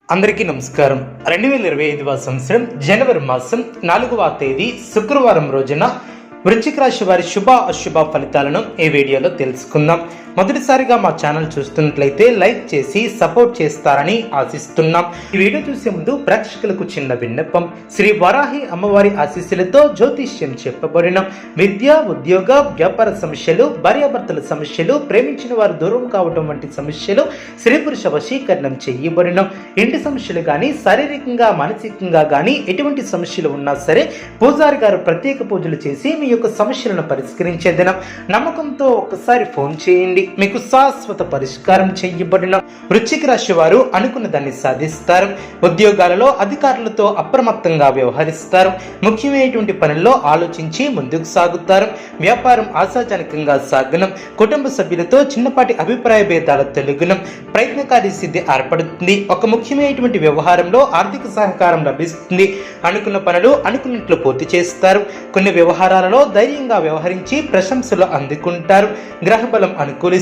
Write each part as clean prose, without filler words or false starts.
అందరికీ నమస్కారం. 2025వ సంవత్సరం జనవరి మాసం 4వ తేదీ శుక్రవారం రోజున వృశ్చిక రాశి వారి శుభ అశుభ ఫలితాలను ఈ వీడియోలో తెలుసుకుందాం. మొదటిసారిగా మా ఛానల్ చూస్తున్నట్లయితే లైక్ చేసి సపోర్ట్ చేస్తారని ఆశిస్తున్నాం. ఈ వీడియో చూసే ముందు ప్రేక్షకులకు చిన్న విన్నపం. శ్రీ వరాహి అమ్మవారి ఆశీస్సులతో జ్యోతిష్యం చెప్పబడిన విద్య, ఉద్యోగ, వ్యాపార సమస్యలు, భార్యాభర్తల సమస్యలు, ప్రేమించిన వారు దూరం కావటం వంటి సమస్యలు, స్త్రీ పురుష వశీకరణం చేయబడిన ఇంటి సమస్యలు కానీ, శారీరకంగా మానసికంగా కానీ ఎటువంటి సమస్యలు ఉన్నా సరే పూజారి గారు ప్రత్యేక పూజలు చేసి మీ యొక్క సమస్యలను పరిష్కరించే దినం. నమ్మకంతో ఒకసారి ఫోన్ చేయండి, మీకు శాశ్వత పరిష్కారం చేయబడిన. వృశ్చిక రాశి వారు అనుకున్న దాన్ని సాధిస్తారు. ఉద్యోగాలలో అధికారులతో అప్రమత్తంగా వ్యవహరిస్తారు. ముఖ్యమైనటువంటి పనుల్లో ఆలోచించి ముందుకు సాగుతారు. వ్యాపారం ఆశాజనకంగా సాగనం. కుటుంబ సభ్యులతో చిన్నపాటి అభిప్రాయ భేదాల తొలగునం. ప్రయత్నకారి సిద్ధి ఏర్పడుతుంది. ఒక ముఖ్యమైనటువంటి వ్యవహారంలో ఆర్థిక సహకారం లభిస్తుంది. అనుకున్న పనులు అనుకున్నట్లు పూర్తి చేస్తారు. కొన్ని వ్యవహారాలలో ధైర్యంగా వ్యవహరించి ప్రశంసలు అందుకుంటారు. గ్రహబలం అనుకూలిస్తుంది.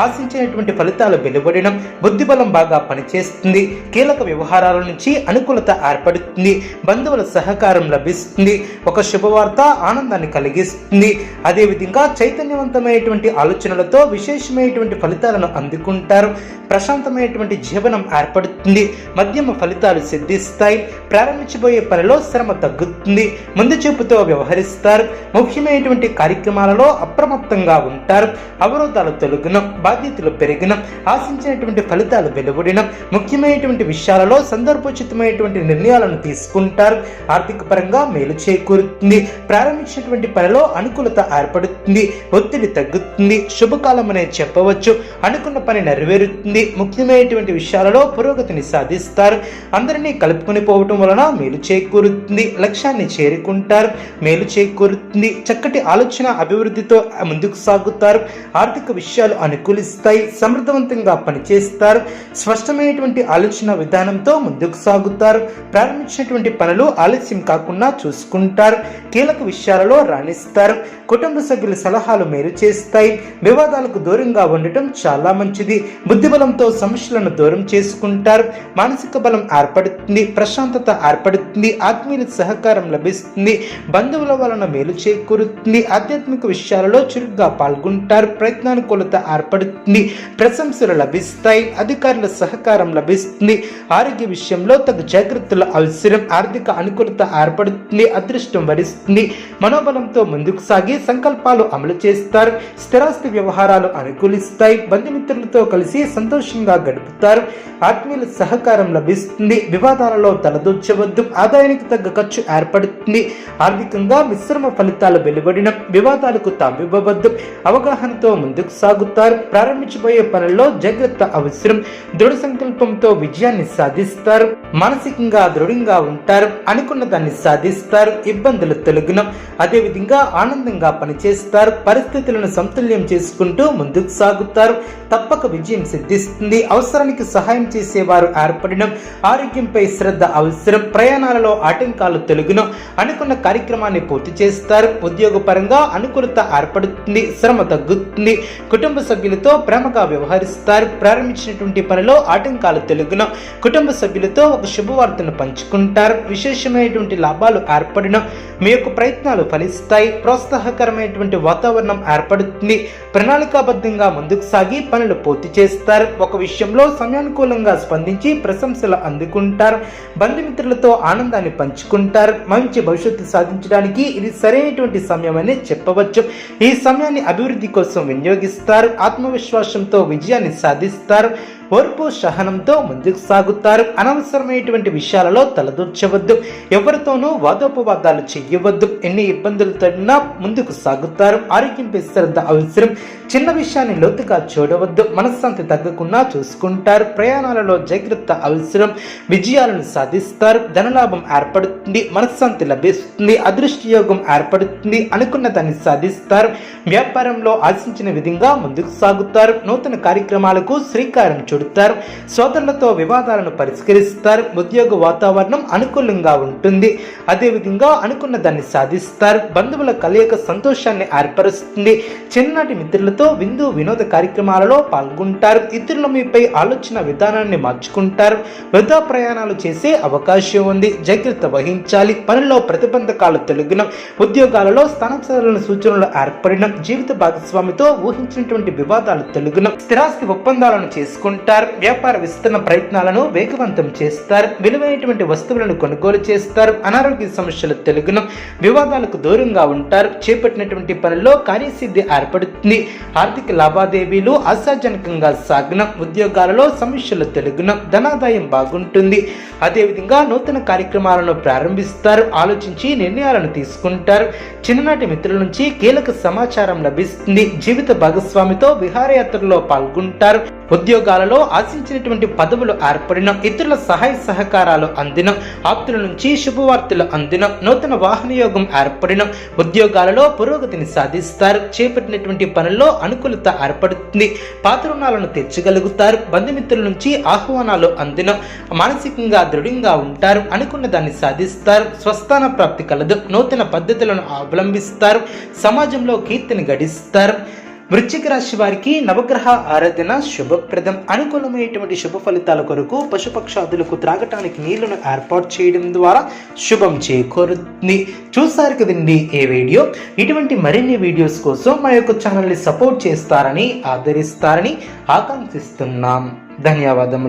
ఆశించినటువంటి ఫలితాలు వెలువడడం. బుద్ధిబలం బాగా పనిచేస్తుంది. కీలక వ్యవహారాల నుంచి అనుకూలత ఏర్పడుతుంది. బంధువుల సహకారం లభిస్తుంది. ఒక శుభవార్త ఆనందాన్ని కలిగిస్తుంది. అదేవిధంగా చైతన్యవంతమైనటువంటి ఆలోచనలతో విశేషమైనటువంటి ఫలితాలను అందుకుంటారు. ప్రశాంతమైనటువంటి జీవనం ఏర్పడుతుంది. మధ్యమ ఫలితాలు సిద్ధిస్తాయి. ప్రారంభించబోయే పనిలో శ్రమ తగ్గుతుంది. ముందు చూపుతో వ్యవహరిస్తారు. ముఖ్యమైనటువంటి కార్యక్రమాలలో అప్రమత్తంగా ఉంటారు. అవరోధాలు తొలగిన, బాధ్యతలు పెరిగిన, ఆశించినటువంటి ఫలితాలు వెలువడిన, ముఖ్యమైనటువంటి విషయాలలో సందర్భోచితమైనటువంటి నిర్ణయాలను తీసుకుంటారు. ఆర్థిక పరంగా మేలు చేకూరుతుంది. ప్రారంభించినటువంటి పనిలో అనుకూలత ఏర్పడుతుంది. ఒత్తిడి తగ్గుతుంది. శుభకాలం అనే చెప్పవచ్చు. అనుకున్న పని నెరవేరుతుంది. ముఖ్యమైనటువంటి విషయాలలో పురోగతిని సాధిస్తారు. అందరినీ కలుపుకొని పోవటం వలన మేలు చేకూరుతుంది. లక్ష్యాన్ని చేరుకుంటారు. మేలు చేకూరుతుంది. చక్కటి ఆలోచన అభివృద్ధితో ముందుకు సాగుతారు. ఆర్థిక విషయాలు అనుకూలిస్తాయి. సమర్థవంతంగా పనిచేస్తారు. స్పష్టమైనటువంటి ఆలోచన విధానంతో ముందుకు సాగుతారు. ప్రారంభించినటువంటి పనులు ఆలస్యం కాకుండా చూసుకుంటారు. కీలక విషయాలలో రాణిస్తారు. కుటుంబ సభ్యుల సలహాలు మేలు చేస్తాయి. వివాదాలకు దూరంగా ఉండటం చాలా మంచిది. బుద్ధిబలంతో సమస్యలను దూరం చేసుకుంటారు. మానసిక బలం ఏర్పడుతుంది. ప్రశాంతత ఏర్పడుతుంది. ఆత్మీయుల సహకారం లభిస్తుంది. బంధువుల వలన మేలు చేకూరుతుంది. ఆధ్యాత్మిక విషయాలలో చురుగ్గా పాల్గొంటారు. ప్రయత్నానుకూలత ఏర్పడుతుంది. ప్రశంసలు లభిస్తాయి. అధికారుల సహకారం లభిస్తుంది. ఆరోగ్య విషయంలో తగు జాగ్రత్తలు అవసరం. ఆర్థిక అనుకూలత ఏర్పడుతుంది. అదృష్టం వరిస్తుంది. మనోబలంతో ముందుకు సాగి సంకల్పాలు అమలు చేస్తారు. స్థిరాస్తి వ్యవహారాలు అనుకూలిస్తాయి. బంధుమిత్రులతో కలిసి సంతోషంగా గడుపుతారు. ఆత్మీయుల సహకారం లభిస్తుంది. వివాదాలలో తలదూర్చవద్దు. ఆదాయానికి తగ్గ ఖర్చు ఏర్పడుతుంది. ఆర్థికంగా మిశ్రమ ఫలితాలు వెలువడిన, వివాదాలకు తావివ్వవద్దు. అవగాహనతో ముందుకు సాగుతారు. ప్రారంభించబోయే పనుల్లో జాగ్రత్త అవసరం. దృఢ సంకల్పంతో విజయాన్ని సాధిస్తారు. మానసికంగా దృఢంగా ఉంటారు. అనుకున్న దాన్ని సాధిస్తారు. ఇబ్బందులు తొలగిన, అదేవిధంగా ఆనందంగా పనిచేస్తారు. పరిస్థితులను సమతుల్యం చేసుకుంటూ ముందుకు సాగుతారు. తప్పక విజయం సిద్ధిస్తుంది. అవసరానికి సహాయం చేసేవారు ఏర్పడడం. ఆరోగ్యంపై శ్రద్ధ అవసరం. ప్రయాణాలలో ఆటంకాలు తొలగిన, అనుకున్న కార్యక్రమాన్ని పూర్తి చేస్తారు. ఉద్యోగపరంగా అనుకూలత ఏర్పడుతుంది. శ్రమ తగ్గుతుంది. కుటుంబ సభ్యులతో ప్రేమగా వ్యవహరిస్తారు. ప్రారంభించినటువంటి పనిలో ఆటంకాలు తొలగిన, కుటుంబ సభ్యులతో ఒక శుభవార్తను పంచుకుంటారు. విశేషమైనటువంటి లాభాలు ఏర్పడిన, మీ యొక్క ప్రయత్నాలు ఫలిస్తాయి. ప్రోత్సాహకరమైనటువంటి వాతావరణం ఏర్పడుతుంది. ప్రణాళికాబద్ధంగా ముందుకు సాగి పనులు పూర్తి చేస్తారు. ఒక విషయంలో సమయానుకూలంగా స్పందించి ప్రశంసలు అందుకుంటారు. బంధుమిత్రులతో ఆనందాన్ని పంచుకుంటారు. మంచి భవిష్యత్తు సాధించడానికి ఇది సరైనటువంటి సమయం అని చెప్పవచ్చు. ఈ సమయాన్ని అభివృద్ధి కోసం వినియోగిస్తారు. ఆత్మవిశ్వాసంతో విజయాన్ని సాధిస్తారు. ఓర్పు సహనంతో ముందుకు సాగుతారు. అనవసరమైనటువంటి విషయాలలో తలదూర్చవద్దు. ఎవరితోనూ వాదోపవాదాలు చెయ్యవద్దు. ఎన్ని ఇబ్బందులు తడినా ముందుకు సాగుతారు. ఆరోగ్యంపై శ్రద్ధ అవసరం. చిన్న విషయాన్ని లోతుగా చూడవద్దు. మనశ్శాంతి తగ్గకుండా చూసుకుంటారు. ప్రయాణాలలో జాగ్రత్త అవసరం. విజయాలను సాధిస్తారు. ధనలాభం ఏర్పడుతుంది. మనశ్శాంతి లభిస్తుంది. అదృష్ట యోగం ఏర్పడుతుంది. అనుకున్న దాన్ని సాధిస్తారు. వ్యాపారంలో ఆశించిన విధంగా ముందుకు సాగుతారు. నూతన కార్యక్రమాలకు శ్రీకారం చుడతారు. సోదరులతో వివాదాలను పరిష్కరిస్తారు. ఉద్యోగ వాతావరణం అనుకూలంగా ఉంటుంది. అదేవిధంగా అనుకున్న దాన్ని సాధిస్తారు. బంధువుల కలయిక సంతోషాన్ని ఏర్పరుస్తుంది. చిన్ననాటి మిత్రులతో విందు వినోద కార్యక్రమాలలో పాల్గొంటారు. ఇతరుల మీపై ఆలోచన విధానాన్ని మార్చుకుంటారు. వృధా ప్రయాణాలు చేసే అవకాశం ఉంది. జాగ్రత్త వహించాలి. పనుల్లో ప్రతిబంధకాలు తొలగిన, ఉద్యోగాలలో స్థానచలన సూచనలు ఏర్పడిన, జీవిత భాగస్వామితో ఊహించినటువంటి వివాదాలు తొలగిన, స్థిరాస్తి ఒప్పందాలను చేసుకుంటారు. వ్యాపార విస్తరణ ప్రయత్నాలను వేగవంతం చేస్తారు. విలువైనటువంటి వస్తువులను కొనుగోలు చేస్తారు. అనారోగ్య సమస్యలు తొలగిన, వివాదాలకు దూరంగా ఉంటారు. చేపట్టినటువంటి పనుల్లో కార్యసిద్ధి ఏర్పడుతుంది. ఆర్థిక లావాదేవీలు ఆశాజనకంగా సాగిన, ఉద్యోగాలలో సమస్యలు తొలగిన, ధనాదాయం బాగుంటుంది. అదేవిధంగా నూతన కార్యక్రమాలను ప్రారంభిస్తారు. ఆలోచించి నిర్ణయాలను తీసుకుంటారు. చిన్ననాటి మిత్రుల నుంచి కీలక సమాచారం లభిస్తుంది. జీవిత భాగస్వామితో విహారయాత్రలో పాల్గొంటారు. ఉద్యోగాలలో ఆశించినటువంటి పదవులు ఏర్పడిన, ఇతరుల సహాయ సహకారాలు అందిన, ఆప్తుల నుంచి శుభవార్తలు అందిన, నూతన వాహన యోగం ఏర్పడిన, ఉద్యోగాలలో పురోగతిని సాధిస్తారు. చేపట్టినటువంటి పనుల్లో అనుకూలత ఏర్పడుతుంది. పాత రుణాలను తీర్చగలుగుతారు. బంధుమిత్రుల నుంచి ఆహ్వానాలు అందిన, మానసికంగా దృఢంగా ఉంటారు. అనుకున్న దాన్ని సాధిస్తారు. స్వస్థాన ప్రాప్తి కలదు. నూతన పద్ధతులను అవలంబిస్తారు. సమాజంలో కీర్తిని గడిస్తారు. వృశ్చిక రాశి వారికి నవగ్రహ ఆరాధన శుభప్రదం. అనుకూలమైనటువంటి శుభ ఫలితాల కొరకు పశుపక్షాదులకు త్రాగటానికి నీళ్లను ఏర్పాటు చేయడం ద్వారా శుభం చేకూరుతుంది. చూసారు కదండి ఈ వీడియో. ఇటువంటి మరిన్ని వీడియోస్ కోసం మా యొక్క ఛానల్ని సపోర్ట్ చేస్తారని, ఆదరిస్తారని ఆకాంక్షిస్తున్నాం. ధన్యవాదములు.